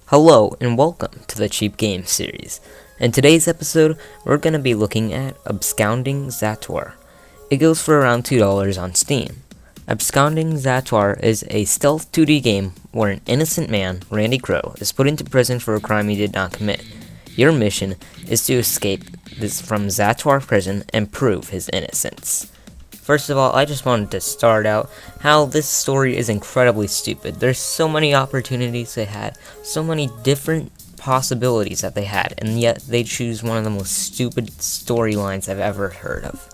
Hello and welcome to the Cheap Games series. In today's episode, we're going to be looking at Absconding Zawtor. It goes for around $2 on Steam. Absconding Zawtor is a stealth 2D game where an innocent man, Randy Crow, is put into prison for a crime he did not commit. Your mission is to escape from Zawtor prison and prove his innocence. First of all, I just wanted to start out how this story is incredibly stupid. There's so many opportunities they had, so many different possibilities that they had, and yet they choose one of the most stupid storylines I've ever heard of.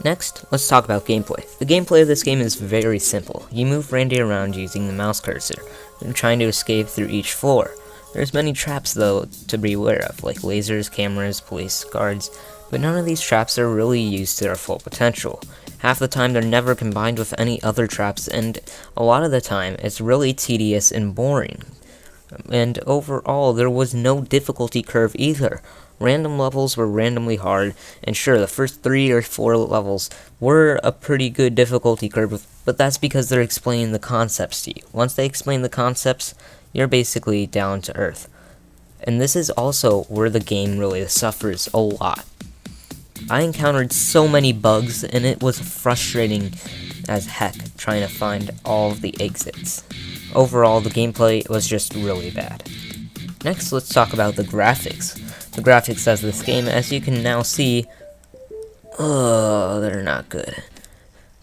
Next, let's talk about gameplay. The gameplay of this game is very simple. You move Randy around using the mouse cursor, and trying to escape through each floor. There's many traps though to be aware of, like lasers, cameras, police guards, but none of these traps are really used to their full potential. Half the time they're never combined with any other traps, and a lot of the time it's really tedious and boring. And overall, there was no difficulty curve either. Random levels were randomly hard, and sure, the first 3 or 4 levels were a pretty good difficulty curve, but that's because they're explaining the concepts to you. Once they explain the concepts, you're basically down to earth. And this is also where the game really suffers a lot. I encountered so many bugs, and it was frustrating as heck trying to find all of the exits. Overall, the gameplay was just really bad. Next, let's talk about the graphics. The graphics of this game, as you can now see, they're not good.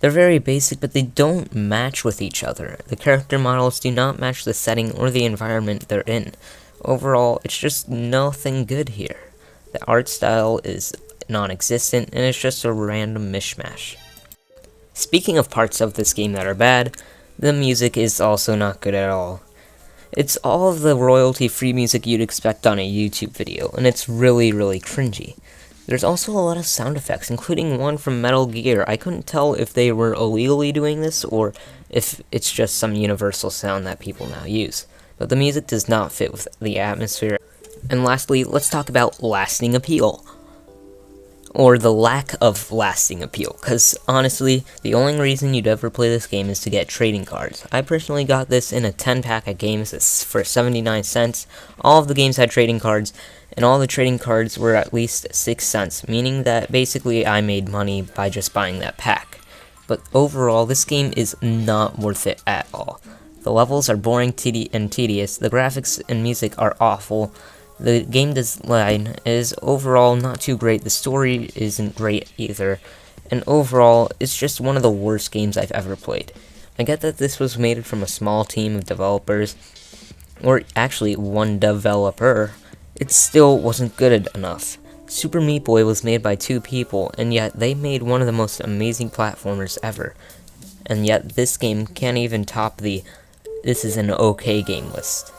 They're very basic, but they don't match with each other. The character models do not match the setting or the environment they're in. Overall, it's just nothing good here. The art style is non-existent, and it's just a random mishmash. Speaking of parts of this game that are bad, the music is also not good at all. It's all of the royalty-free music you'd expect on a YouTube video, and it's really cringy. There's also a lot of sound effects, including one from Metal Gear. I couldn't tell if they were illegally doing this, or if it's just some universal sound that people now use. But the music does not fit with the atmosphere. And lastly, let's talk about lasting appeal. Or the lack of lasting appeal, because honestly, the only reason you'd ever play this game is to get trading cards. I personally got this in a 10-pack at games for 79 cents. All of the games had trading cards, and all the trading cards were at least 6 cents, meaning that basically I made money by just buying that pack. But overall, this game is not worth it at all. The levels are boring and tedious, the graphics and music are awful, the game design is overall not too great, the story isn't great either, and overall, it's just one of the worst games I've ever played. I get that this was made from a small team of developers, or actually one developer. It still wasn't good enough. Super Meat Boy was made by 2 people, and yet they made one of the most amazing platformers ever. And yet this game can't even top the "this is an okay game" list.